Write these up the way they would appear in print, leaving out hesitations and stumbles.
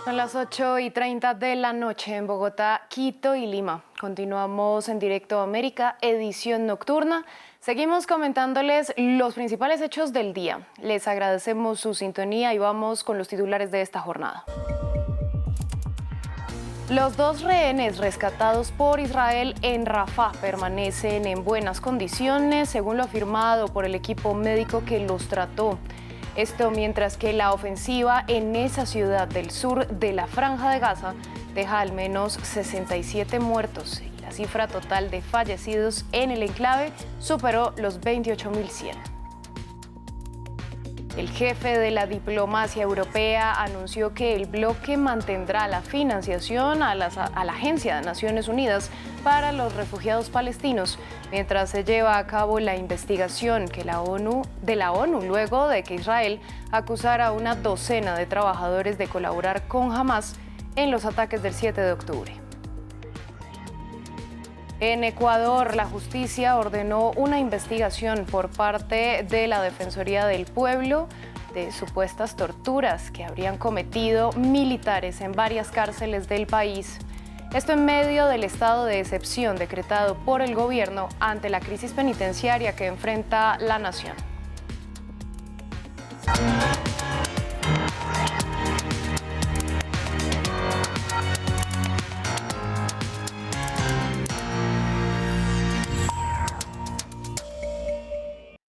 Son las 8:30 de la noche en Bogotá, Quito y Lima. Continuamos en Directo América, edición nocturna. Seguimos comentándoles los principales hechos del día. Les agradecemos su sintonía y vamos con los titulares de esta jornada. Los 2 rehenes rescatados por Israel en Rafah permanecen en buenas condiciones, según lo afirmado por el equipo médico que los trató. Esto mientras que la ofensiva en esa ciudad del sur de la Franja de Gaza deja al menos 67 muertos y la cifra total de fallecidos en el enclave superó los 28.100. El jefe de la diplomacia europea anunció que el bloque mantendrá la financiación a la Agencia de Naciones Unidas para los refugiados palestinos, mientras se lleva a cabo la investigación de la ONU luego de que Israel acusara a una docena de trabajadores de colaborar con Hamás en los ataques del 7 de octubre. En Ecuador, la justicia ordenó una investigación por parte de la Defensoría del Pueblo de supuestas torturas que habrían cometido militares en varias cárceles del país. Esto en medio del estado de excepción decretado por el gobierno ante la crisis penitenciaria que enfrenta la nación.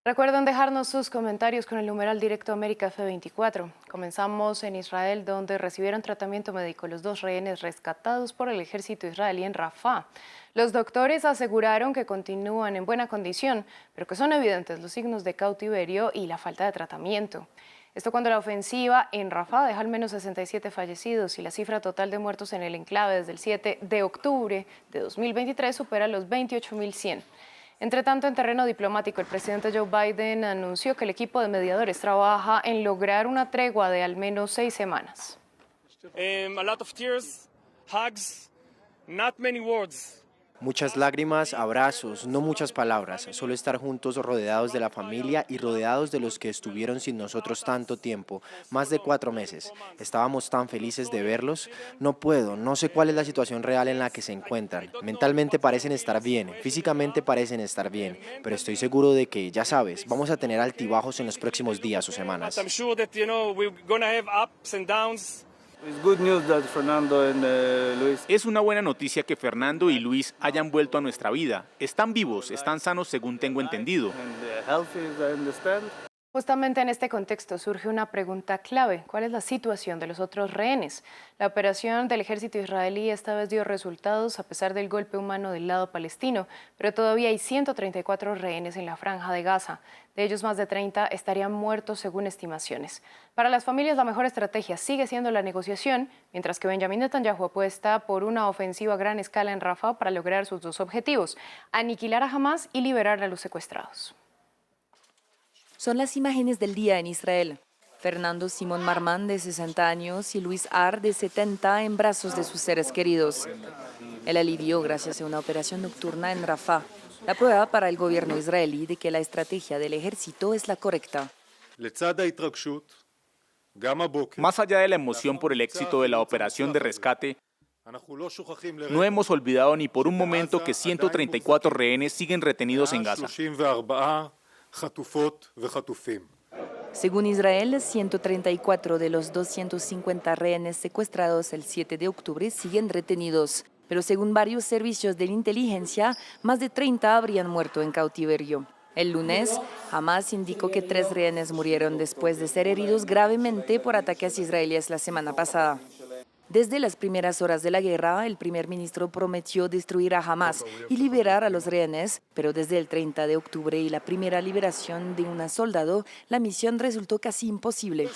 Recuerden dejarnos sus comentarios con el numeral Directo América F24. Comenzamos en Israel, donde recibieron tratamiento médico los 2 rehenes rescatados por el ejército israelí en Rafah. Los doctores aseguraron que continúan en buena condición, pero que son evidentes los signos de cautiverio y la falta de tratamiento. Esto cuando la ofensiva en Rafah deja al menos 67 fallecidos y la cifra total de muertos en el enclave desde el 7 de octubre de 2023 supera los 28.100. Entre tanto, en terreno diplomático, el presidente Joe Biden anunció que el equipo de mediadores trabaja en lograr una tregua de al menos 6 semanas. A lot of tears, hugs, not many words. Muchas lágrimas, abrazos, no muchas palabras, solo estar juntos rodeados de la familia y rodeados de los que estuvieron sin nosotros tanto tiempo, más de 4 meses. Estábamos tan felices de verlos. No sé cuál es la situación real en la que se encuentran. Mentalmente parecen estar bien, físicamente parecen estar bien, pero estoy seguro de que, ya sabes, vamos a tener altibajos en los próximos días o semanas. Es una buena noticia que Fernando y Luis hayan vuelto a nuestra vida. Están vivos, están sanos según tengo entendido. Justamente en este contexto surge una pregunta clave. ¿Cuál es la situación de los otros rehenes? La operación del ejército israelí esta vez dio resultados a pesar del golpe humano del lado palestino, pero todavía hay 134 rehenes en la Franja de Gaza. De ellos, más de 30 estarían muertos según estimaciones. Para las familias, la mejor estrategia sigue siendo la negociación, mientras que Benjamin Netanyahu apuesta por una ofensiva a gran escala en Rafah para lograr sus 2 objetivos: aniquilar a Hamás y liberar a los secuestrados. Son las imágenes del día en Israel. Fernando Simón Marmán, de 60 años, y Luis Ar, de 70, en brazos de sus seres queridos. El alivio gracias a una operación nocturna en Rafah. La prueba para el gobierno israelí de que la estrategia del ejército es la correcta. Más allá de la emoción por el éxito de la operación de rescate, no hemos olvidado ni por un momento que 134 rehenes siguen retenidos en Gaza. Según Israel, 134 de los 250 rehenes secuestrados el 7 de octubre siguen retenidos, pero según varios servicios de inteligencia, más de 30 habrían muerto en cautiverio. El lunes, Hamás indicó que 3 rehenes murieron después de ser heridos gravemente por ataques israelíes la semana pasada. Desde las primeras horas de la guerra, el primer ministro prometió destruir a Hamás y liberar a los rehenes, pero desde el 30 de octubre y la primera liberación de un soldado, la misión resultó casi imposible.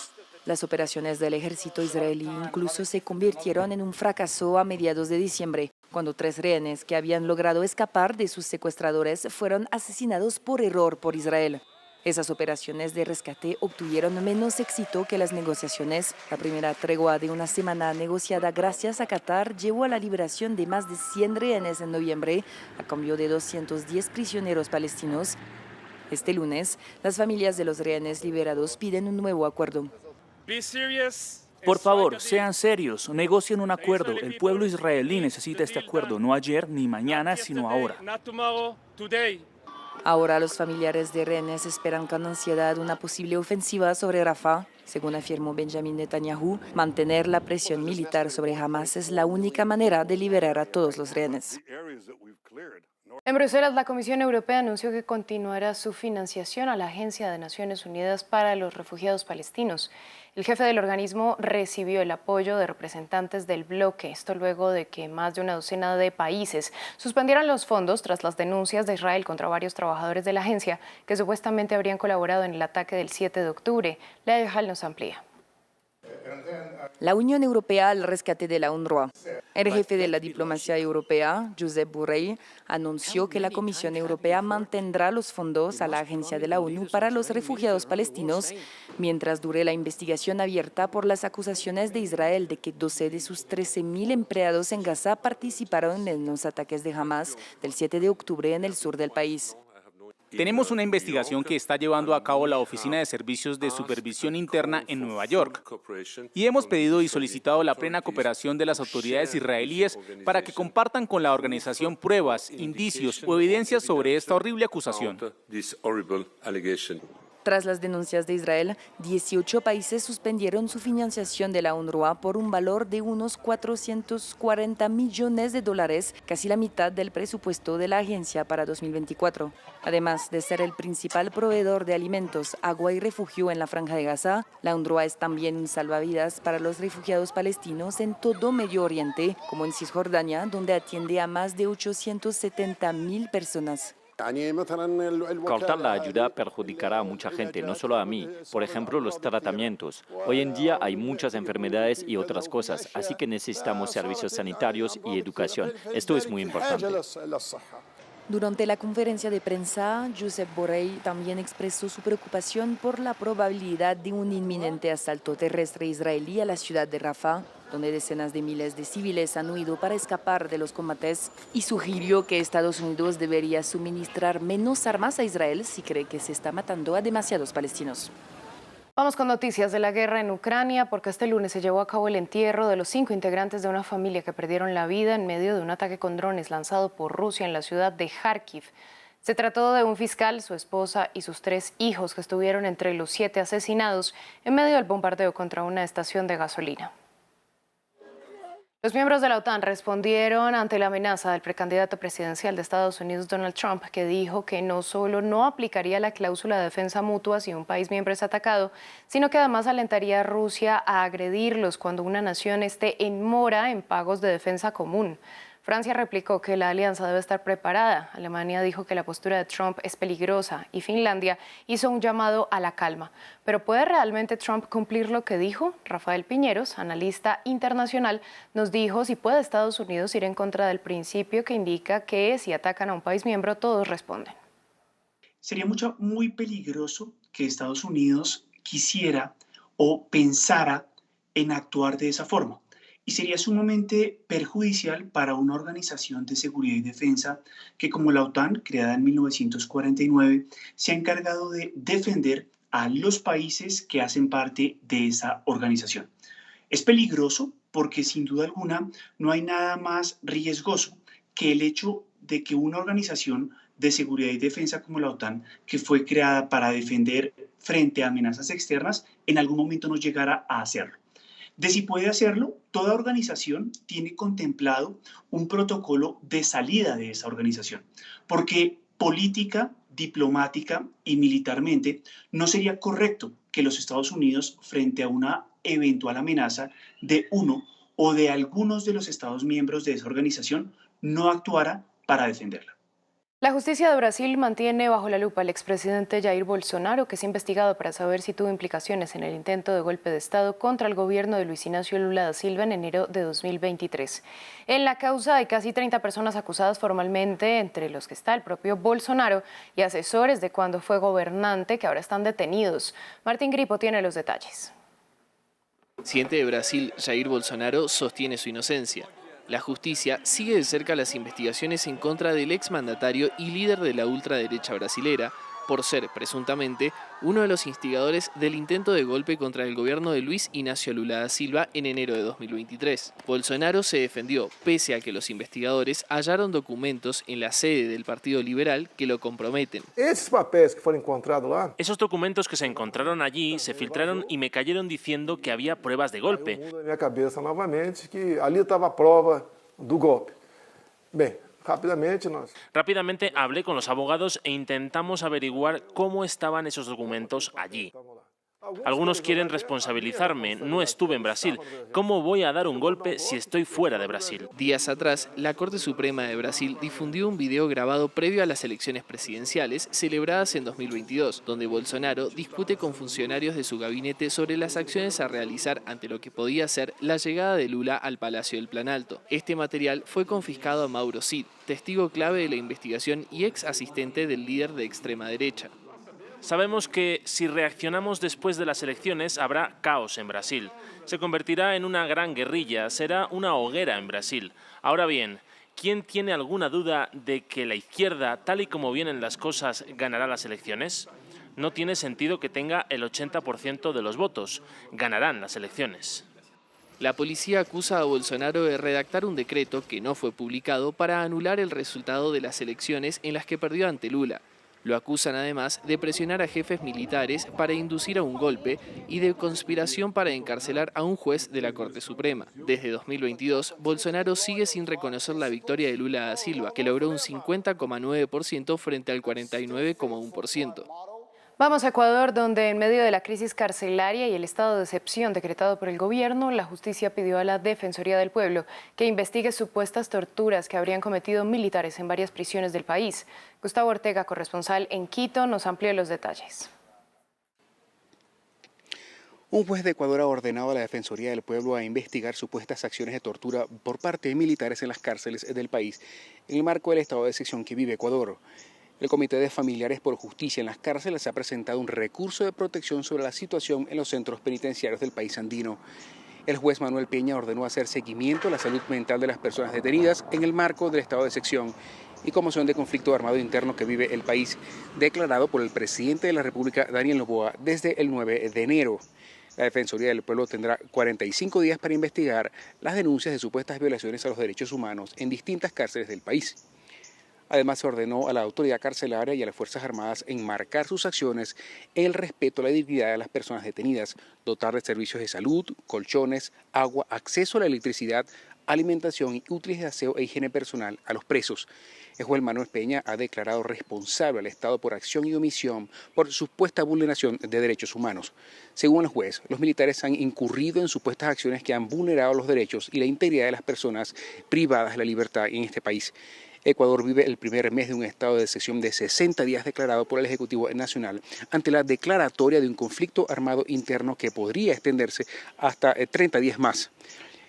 Las operaciones del ejército israelí incluso se convirtieron en un fracaso a mediados de diciembre, cuando 3 rehenes que habían logrado escapar de sus secuestradores fueron asesinados por error por Israel. Esas operaciones de rescate obtuvieron menos éxito que las negociaciones. La primera tregua de una semana negociada gracias a Qatar llevó a la liberación de más de 100 rehenes en noviembre, a cambio de 210 prisioneros palestinos. Este lunes, las familias de los rehenes liberados piden un nuevo acuerdo. Be serious Por favor, sean serios, negocien un acuerdo. El pueblo israelí necesita este acuerdo, no ayer ni mañana, sino ahora. Ahora los familiares de rehenes esperan con ansiedad una posible ofensiva sobre Rafah. Según afirmó Benjamin Netanyahu, mantener la presión militar sobre Hamas es la única manera de liberar a todos los rehenes. En Bruselas, la Comisión Europea anunció que continuará su financiación a la Agencia de Naciones Unidas para los Refugiados Palestinos. El jefe del organismo recibió el apoyo de representantes del bloque, esto luego de que más de una docena de países suspendieran los fondos tras las denuncias de Israel contra varios trabajadores de la agencia que supuestamente habrían colaborado en el ataque del 7 de octubre. Lea Hall nos amplía. La Unión Europea al rescate de la UNRWA. El jefe de la diplomacia europea, Josep Borrell, anunció que la Comisión Europea mantendrá los fondos a la Agencia de la ONU para los Refugiados Palestinos mientras dure la investigación abierta por las acusaciones de Israel de que 12 de sus 13.000 empleados en Gaza participaron en los ataques de Hamas del 7 de octubre en el sur del país. Tenemos una investigación que está llevando a cabo la Oficina de Servicios de Supervisión Interna en Nueva York y hemos pedido y solicitado la plena cooperación de las autoridades israelíes para que compartan con la organización pruebas, indicios o evidencias sobre esta horrible acusación. Tras las denuncias de Israel, 18 países suspendieron su financiación de la UNRWA por un valor de unos 440 millones de dólares, casi la mitad del presupuesto de la agencia para 2024. Además de ser el principal proveedor de alimentos, agua y refugio en la Franja de Gaza, la UNRWA es también un salvavidas para los refugiados palestinos en todo Medio Oriente, como en Cisjordania, donde atiende a más de 870.000 personas. Cortar la ayuda perjudicará a mucha gente, no solo a mí. Por ejemplo, los tratamientos. Hoy en día hay muchas enfermedades y otras cosas, así que necesitamos servicios sanitarios y educación. Esto es muy importante. Durante la conferencia de prensa, Josep Borrell también expresó su preocupación por la probabilidad de un inminente asalto terrestre israelí a la ciudad de Rafah, donde decenas de miles de civiles han huido para escapar de los combates, y sugirió que Estados Unidos debería suministrar menos armas a Israel si cree que se está matando a demasiados palestinos. Vamos con noticias de la guerra en Ucrania, porque este lunes se llevó a cabo el entierro de los 5 integrantes de una familia que perdieron la vida en medio de un ataque con drones lanzado por Rusia en la ciudad de Kharkiv. Se trató de un fiscal, su esposa y sus 3 hijos que estuvieron entre los 7 asesinados en medio del bombardeo contra una estación de gasolina. Los miembros de la OTAN respondieron ante la amenaza del precandidato presidencial de Estados Unidos, Donald Trump, que dijo que no solo no aplicaría la cláusula de defensa mutua si un país miembro es atacado, sino que además alentaría a Rusia a agredirlos cuando una nación esté en mora en pagos de defensa común. Francia replicó que la alianza debe estar preparada. Alemania dijo que la postura de Trump es peligrosa y Finlandia hizo un llamado a la calma. ¿Pero puede realmente Trump cumplir lo que dijo? Rafael Piñeros, analista internacional, nos dijo si puede Estados Unidos ir en contra del principio que indica que si atacan a un país miembro, todos responden. Sería muy peligroso que Estados Unidos quisiera o pensara en actuar de esa forma. Y sería sumamente perjudicial para una organización de seguridad y defensa que, como la OTAN, creada en 1949, se ha encargado de defender a los países que hacen parte de esa organización. Es peligroso porque, sin duda alguna, no hay nada más riesgoso que el hecho de que una organización de seguridad y defensa como la OTAN, que fue creada para defender frente a amenazas externas, en algún momento no llegara a hacerlo. De si puede hacerlo, toda organización tiene contemplado un protocolo de salida de esa organización, porque política, diplomática y militarmente no sería correcto que los Estados Unidos, frente a una eventual amenaza de uno o de algunos de los Estados miembros de esa organización, no actuara para defenderla. La justicia de Brasil mantiene bajo la lupa al expresidente Jair Bolsonaro, que es investigado para saber si tuvo implicaciones en el intento de golpe de Estado contra el gobierno de Luis Inácio Lula da Silva en enero de 2023. En la causa hay casi 30 personas acusadas formalmente, entre los que está el propio Bolsonaro y asesores de cuando fue gobernante, que ahora están detenidos. Martín Gripo tiene los detalles. El presidente de Brasil, Jair Bolsonaro, sostiene su inocencia. La justicia sigue de cerca las investigaciones en contra del exmandatario y líder de la ultraderecha brasilera, por ser, presuntamente, uno de los instigadores del intento de golpe contra el gobierno de Luiz Inácio Lula da Silva en enero de 2023. Bolsonaro se defendió, pese a que los investigadores hallaron documentos en la sede del Partido Liberal que lo comprometen. Esos documentos que se encontraron allí se filtraron y me cayeron diciendo que había pruebas de golpe. Rápidamente hablé con los abogados e intentamos averiguar cómo estaban esos documentos allí. Algunos quieren responsabilizarme, no estuve en Brasil. ¿Cómo voy a dar un golpe si estoy fuera de Brasil? Días atrás, la Corte Suprema de Brasil difundió un video grabado previo a las elecciones presidenciales celebradas en 2022, donde Bolsonaro discute con funcionarios de su gabinete sobre las acciones a realizar ante lo que podía ser la llegada de Lula al Palacio del Planalto. Este material fue confiscado a Mauro Cid, testigo clave de la investigación y ex asistente del líder de extrema derecha. Sabemos que si reaccionamos después de las elecciones habrá caos en Brasil. Se convertirá en una gran guerrilla, será una hoguera en Brasil. Ahora bien, ¿quién tiene alguna duda de que la izquierda, tal y como vienen las cosas, ganará las elecciones? No tiene sentido que tenga el 80% de los votos. Ganarán las elecciones. La policía acusa a Bolsonaro de redactar un decreto que no fue publicado para anular el resultado de las elecciones en las que perdió ante Lula. Lo acusan además de presionar a jefes militares para inducir a un golpe y de conspiración para encarcelar a un juez de la Corte Suprema. Desde 2022, Bolsonaro sigue sin reconocer la victoria de Lula da Silva, que logró un 50,9% frente al 49,1%. Vamos a Ecuador, donde en medio de la crisis carcelaria y el estado de excepción decretado por el gobierno, la justicia pidió a la Defensoría del Pueblo que investigue supuestas torturas que habrían cometido militares en varias prisiones del país. Gustavo Ortega, corresponsal en Quito, nos amplía los detalles. Un juez de Ecuador ha ordenado a la Defensoría del Pueblo a investigar supuestas acciones de tortura por parte de militares en las cárceles del país, en el marco del estado de excepción que vive Ecuador. El Comité de Familiares por Justicia en las Cárceles ha presentado un recurso de protección sobre la situación en los centros penitenciarios del país andino. El juez Manuel Peña ordenó hacer seguimiento a la salud mental de las personas detenidas en el marco del estado de excepción y conmoción de conflicto armado interno que vive el país, declarado por el presidente de la República, Daniel Noboa, desde el 9 de enero. La Defensoría del Pueblo tendrá 45 días para investigar las denuncias de supuestas violaciones a los derechos humanos en distintas cárceles del país. Además, se ordenó a la autoridad carcelaria y a las Fuerzas Armadas enmarcar sus acciones en el respeto a la dignidad de las personas detenidas, dotar de servicios de salud, colchones, agua, acceso a la electricidad, alimentación y útiles de aseo e higiene personal a los presos. El juez Manuel Peña ha declarado responsable al Estado por acción y omisión por supuesta vulneración de derechos humanos. Según el juez, los militares han incurrido en supuestas acciones que han vulnerado los derechos y la integridad de las personas privadas de la libertad en este país. Ecuador vive el primer mes de un estado de excepción de 60 días declarado por el Ejecutivo Nacional ante la declaratoria de un conflicto armado interno que podría extenderse hasta 30 días más.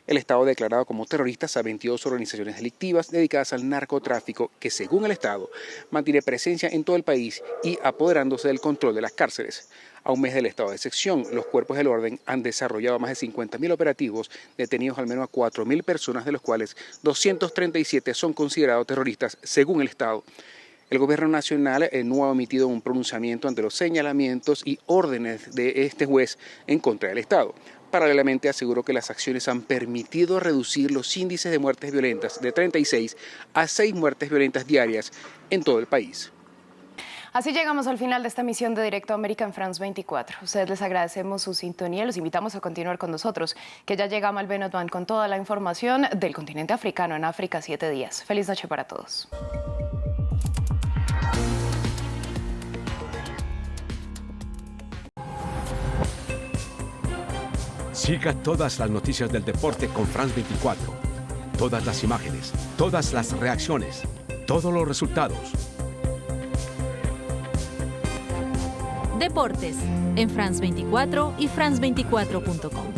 El Estado ha declarado como terroristas a 22 organizaciones delictivas dedicadas al narcotráfico que, según el Estado, mantiene presencia en todo el país y apoderándose del control de las cárceles. A un mes del estado de excepción, los cuerpos del orden han desarrollado más de 50.000 operativos, detenidos al menos a 4.000 personas, de los cuales 237 son considerados terroristas, según el Estado. El gobierno nacional no ha emitido un pronunciamiento ante los señalamientos y órdenes de este juez en contra del Estado. Paralelamente, aseguró que las acciones han permitido reducir los índices de muertes violentas de 36 a 6 muertes violentas diarias en todo el país. Así llegamos al final de esta emisión de Directo América en France 24. Ustedes les agradecemos su sintonía, los invitamos a continuar con nosotros, que ya llega Malben Otman con toda la información del continente africano en África 7 días. Feliz noche para todos. Siga todas las noticias del deporte con France 24. Todas las imágenes, todas las reacciones, todos los resultados. Deportes en France 24 y France24.com.